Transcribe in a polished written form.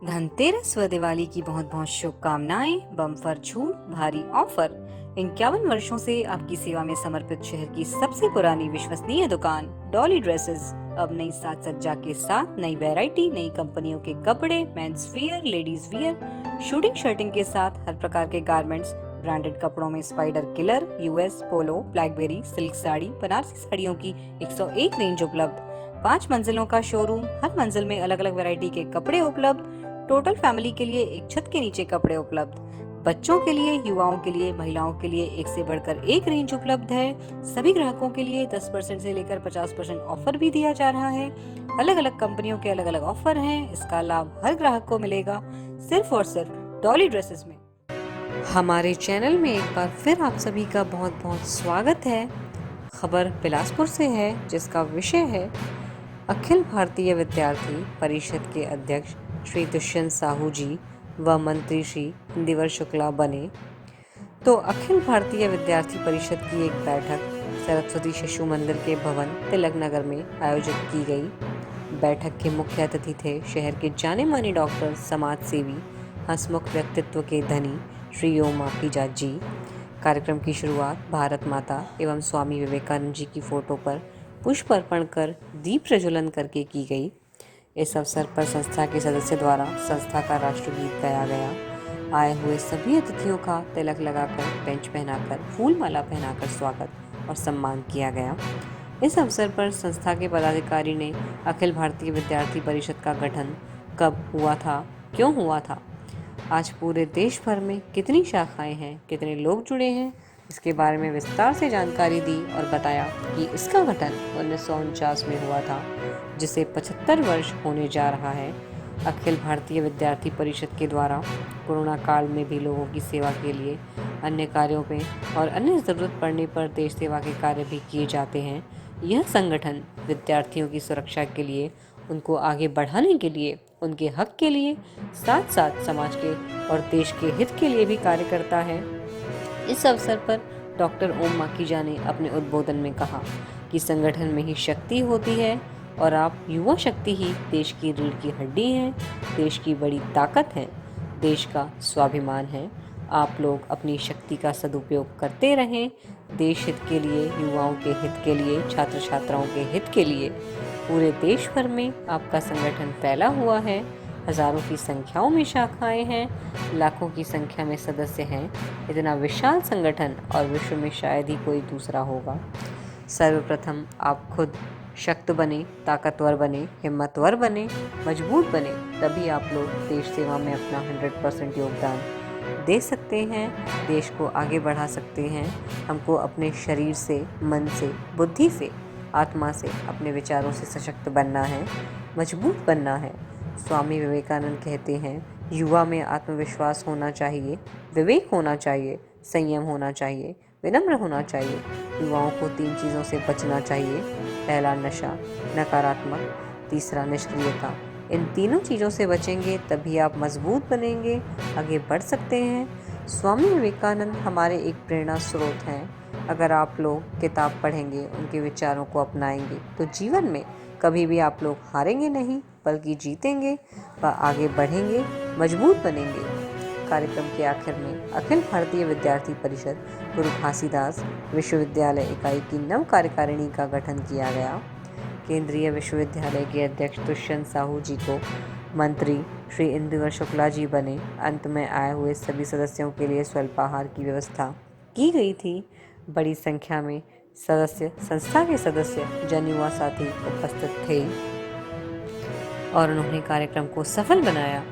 धनतेरस व दिवाली की बहुत बहुत शुभकामनाएं। बम्पर छूट, भारी ऑफर। 51 वर्षों से आपकी सेवा में समर्पित शहर की सबसे पुरानी विश्वसनीय दुकान डॉली ड्रेसेस अब नई साज सज्जा के साथ नई वैरायटी, नई कंपनियों के कपड़े, men's wear, ladies wear, shooting shirting के साथ हर प्रकार के गारमेंट्स, ब्रांडेड कपड़ों में spider killer, US Polo, blackberry, silk sari, Banarasi साड़ियों की 101 रेंज उपलब्ध। 5 मंजिलों का शोरूम, हर मंजिल में अलग अलग वैरायटी के कपड़े उपलब्ध। टोटल फैमिली के लिए एक छत के नीचे कपड़े उपलब्ध। बच्चों के लिए, युवाओं के लिए, महिलाओं के लिए एक से बढ़कर एक रेंज उपलब्ध है। सभी ग्राहकों के लिए 10% से लेकर 50% ऑफर भी दिया जा रहा है। अलग अलग कंपनियों के अलग अलग ऑफर हैं। इसका लाभ हर ग्राहक को मिलेगा सिर्फ और सिर्फ डॉली ड्रेसेस में। हमारे चैनल में एक बार फिर आप सभी का बहुत बहुत स्वागत है। खबर बिलासपुर से है, जिसका विषय है अखिल भारतीय विद्यार्थी परिषद के अध्यक्ष श्री दुष्यंत साहू जी व मंत्री श्री इंदिवर शुक्ला बने। तो अखिल भारतीय विद्यार्थी परिषद की एक बैठक सरस्वती शिशु मंदिर के भवन तिलक नगर में आयोजित की गई। बैठक के मुख्य अतिथि थे शहर के जाने माने डॉक्टर, समाज सेवी, हंसमुख व्यक्तित्व के धनी श्री ओम माखीजात जी। कार्यक्रम की शुरुआत भारत माता एवं स्वामी विवेकानंद जी की फोटो पर पुष्प अर्पण कर दीप प्रज्वलन करके की गई। इस अवसर पर संस्था के सदस्य द्वारा संस्था का राष्ट्रगीत गाया गया। आए हुए सभी अतिथियों का तिलक लगाकर, बेंच पहनाकर, फूल माला पहनाकर स्वागत और सम्मान किया गया। इस अवसर पर संस्था के पदाधिकारी ने अखिल भारतीय विद्यार्थी परिषद का गठन कब हुआ था, क्यों हुआ था, आज पूरे देश भर में कितनी शाखाएं हैं, कितने लोग जुड़े हैं, इसके बारे में विस्तार से जानकारी दी और बताया कि इसका गठन 1949 में हुआ था, जिसे 75 वर्ष होने जा रहा है। अखिल भारतीय विद्यार्थी परिषद के द्वारा कोरोना काल में भी लोगों की सेवा के लिए, अन्य कार्यों में और अन्य ज़रूरत पड़ने पर देश सेवा के कार्य भी किए जाते हैं। यह संगठन विद्यार्थियों की सुरक्षा के लिए, उनको आगे बढ़ाने के लिए, उनके हक के लिए, साथ साथ समाज के और देश के हित के लिए भी कार्य करता है। इस अवसर पर डॉक्टर ओम माखीजा ने अपने उद्बोधन में कहा कि संगठन में ही शक्ति होती है और आप युवा शक्ति ही देश की रीढ़ की हड्डी हैं, देश की बड़ी ताकत है, देश का स्वाभिमान है। आप लोग अपनी शक्ति का सदुपयोग करते रहें। देश हित के लिए, युवाओं के हित के लिए, छात्र छात्राओं के हित के लिए पूरे देश भर में आपका संगठन फैला हुआ है। हजारों की संख्याओं में शाखाएं हैं, लाखों की संख्या में सदस्य हैं। इतना विशाल संगठन और विश्व में शायद ही कोई दूसरा होगा। सर्वप्रथम आप खुद शक्त बने, ताकतवर बने, हिम्मतवर बने, मजबूत बने, तभी आप लोग देश सेवा में अपना 100% योगदान दे सकते हैं, देश को आगे बढ़ा सकते हैं। हमको अपने शरीर से, मन से, बुद्धि से, आत्मा से, अपने विचारों से सशक्त बनना है, मजबूत बनना है। स्वामी विवेकानंद कहते हैं, युवा में आत्मविश्वास होना चाहिए, विवेक होना चाहिए, संयम होना चाहिए, विनम्र होना चाहिए। युवाओं को 3 चीज़ों से बचना चाहिए। पहला नशा, नकारात्मक, तीसरा निष्क्रियता। इन तीनों चीज़ों से बचेंगे तभी आप मजबूत बनेंगे, आगे बढ़ सकते हैं। स्वामी विवेकानंद हमारे एक प्रेरणा स्रोत हैं। अगर आप लोग किताब पढ़ेंगे, उनके विचारों को अपनाएंगे, तो जीवन में कभी भी आप लोग हारेंगे नहीं, बल्कि जीतेंगे व आगे बढ़ेंगे, मजबूत बनेंगे। कार्यक्रम के आखिर में अखिल भारतीय विद्यार्थी परिषद गुरु घासीदास विश्वविद्यालय इकाई की नव कार्यकारिणी का गठन किया गया। केंद्रीय विश्वविद्यालय के अध्यक्ष दुष्यंत साहू जी को मंत्री श्री इंदिवर शुक्ला जी बने। अंत में आए हुए सभी सदस्यों के लिए स्वल्पाहार की व्यवस्था की गई थी। बड़ी संख्या में संस्था के सदस्य, जन युवा साथी उपस्थित थे और उन्होंने कार्यक्रम को सफल बनाया।